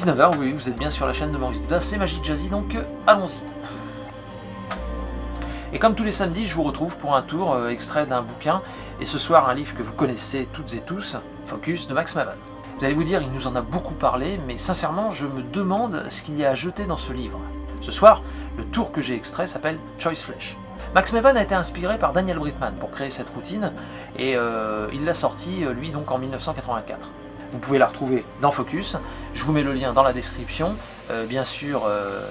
19 h, oui, vous êtes bien sur la chaîne de Maurice Dudas, c'est Magie Jazzy, donc allons-y. Et comme tous les samedis, je vous retrouve pour un tour extrait d'un bouquin, et ce soir un livre que vous connaissez toutes et tous, Focus de Max Maven. Vous allez vous dire, il nous en a beaucoup parlé, mais sincèrement, je me demande ce qu'il y a à jeter dans ce livre. Ce soir, le tour que j'ai extrait s'appelle Choice Flesh. Max Maven a été inspiré par Daniel Britman pour créer cette routine, et il l'a sorti, lui, donc en 1984. Vous pouvez la retrouver dans Focus, je vous mets le lien dans la description, bien sûr,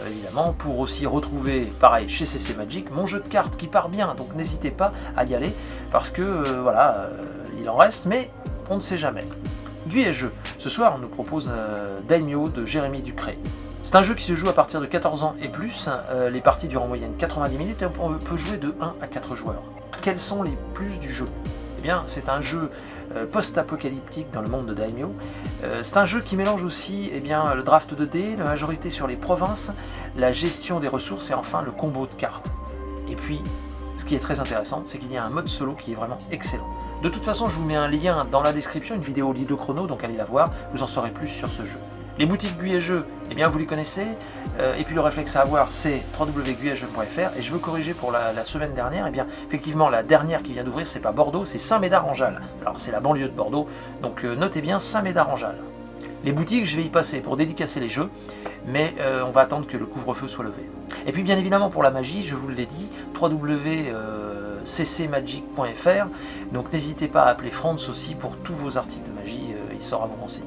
évidemment, pour aussi retrouver, pareil, chez CC Magic, mon jeu de cartes qui part bien, donc n'hésitez pas à y aller, parce que, voilà, il en reste, mais on ne sait jamais. Guy et jeu, ce soir on nous propose Daimyo de Jérémy Ducré. C'est un jeu qui se joue à partir de 14 ans et plus, les parties durent en moyenne 90 minutes et on peut jouer de 1 à 4 joueurs. Quels sont les plus du jeu? Eh bien, c'est un jeu post-apocalyptique dans le monde de Daimyo. C'est un jeu qui mélange aussi le draft de dés, la majorité sur les provinces, la gestion des ressources et enfin le combo de cartes. Et puis, ce qui est très intéressant, c'est qu'il y a un mode solo qui est vraiment excellent. De toute façon, je vous mets un lien dans la description, une vidéo Lido Chrono, donc allez la voir, vous en saurez plus sur ce jeu. Les boutiques Guy et Jeux, eh bien vous les connaissez, et puis le réflexe à avoir, c'est www.guyetjeux.fr, et je veux corriger pour la semaine dernière, eh bien effectivement la dernière qui vient d'ouvrir, c'est pas Bordeaux, c'est Saint-Médard-en-Jalles. Alors c'est la banlieue de Bordeaux, donc notez bien Saint-Médard-en-Jalles. Les boutiques, je vais y passer pour dédicacer les jeux, mais on va attendre que le couvre-feu soit levé. Et puis bien évidemment pour la magie, je vous l'ai dit, www.ccmagic.fr, donc n'hésitez pas à appeler Franz aussi pour tous vos articles de magie, il saura vous renseigner.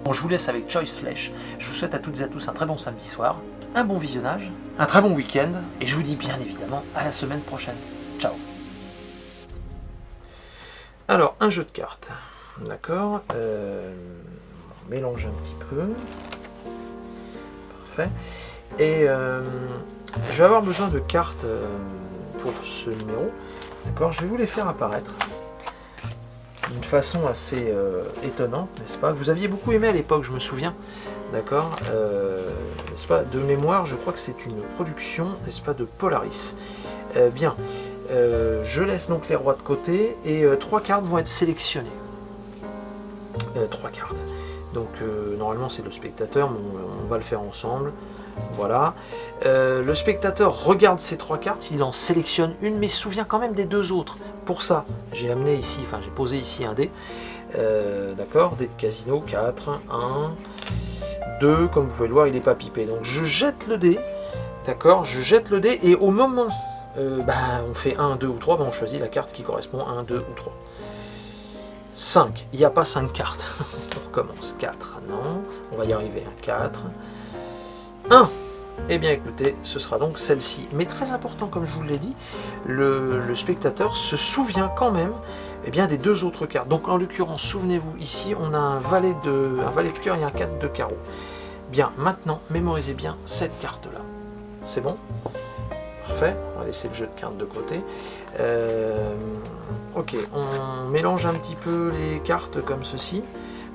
Bon, je vous laisse avec Choice Flesh, je vous souhaite à toutes et à tous un très bon samedi soir, un bon visionnage, un très bon week-end, et je vous dis bien évidemment à la semaine prochaine. Ciao. Alors, un jeu de cartes, d'accord, on mélange un petit peu, parfait, et je vais avoir besoin de cartes pour ce numéro, d'accord, je vais vous les faire apparaître d'une façon assez étonnante, n'est-ce pas? Vous aviez beaucoup aimé à l'époque, je me souviens, d'accord, n'est-ce pas? De mémoire, je crois que c'est une production, n'est-ce pas, de Polaris. Bien, je laisse donc les rois de côté et 3 cartes vont être sélectionnées. 3 cartes. Donc normalement c'est le spectateur, mais on va le faire ensemble. Voilà. Le spectateur regarde ces 3 cartes, il en sélectionne une, mais se souvient quand même des 2 autres. Pour ça, j'ai amené ici, enfin j'ai posé ici un dé. D'accord, dé de casino, 4, 1, 2, comme vous pouvez le voir, il n'est pas pipé. Donc je jette le dé, d'accord, je jette le dé, et au moment, on fait 1, 2 ou 3, on choisit la carte qui correspond à 1, 2 ou 3. 5, il n'y a pas 5 cartes. On recommence. 4, non, on va y arriver. 4, 1. Eh bien écoutez, ce sera donc celle-ci. Mais très important, comme je vous l'ai dit, le spectateur se souvient quand même des 2 autres cartes. Donc en l'occurrence, souvenez-vous, ici on a un valet de cœur et un 4 de carreau. Bien, maintenant, mémorisez bien cette carte-là. C'est bon? Parfait, on va laisser le jeu de cartes de côté. Ok, on mélange un petit peu les cartes comme ceci.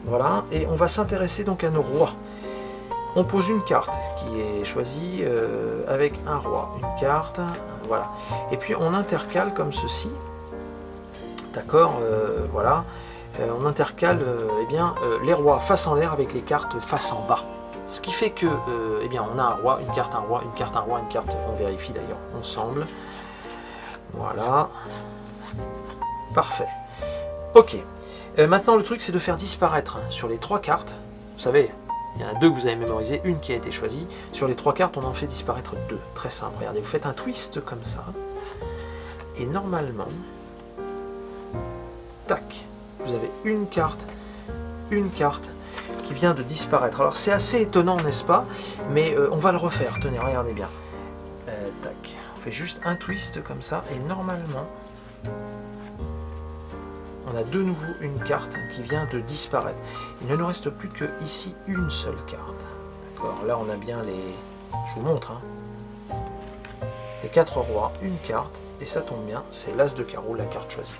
Voilà, et on va s'intéresser donc à nos rois. On pose une carte qui est choisie avec un roi, une carte, voilà. Et puis on intercale comme ceci, d'accord, voilà. On intercale les rois face en l'air avec les cartes face en bas. Ce qui fait que, on a un roi, une carte, un roi, une carte, un roi, une carte, on vérifie d'ailleurs ensemble. Voilà. Parfait. Ok. Maintenant le truc c'est de faire disparaître sur les 3 cartes, vous savez, il y en a 2 que vous avez mémorisé, une qui a été choisie. Sur les 3 cartes, on en fait disparaître 2. Très simple. Regardez, vous faites un twist comme ça. Et normalement, tac, vous avez une carte qui vient de disparaître. Alors c'est assez étonnant, n'est-ce pas? Mais on va le refaire. Tenez, regardez bien. Tac. On fait juste un twist comme ça. Et normalement, on a de nouveau une carte qui vient de disparaître. Il ne nous reste plus que ici une seule carte. D'accord, là on a bien les... Je vous montre, hein. Les 4 rois, une carte, et ça tombe bien, c'est l'as de carreau, la carte choisie.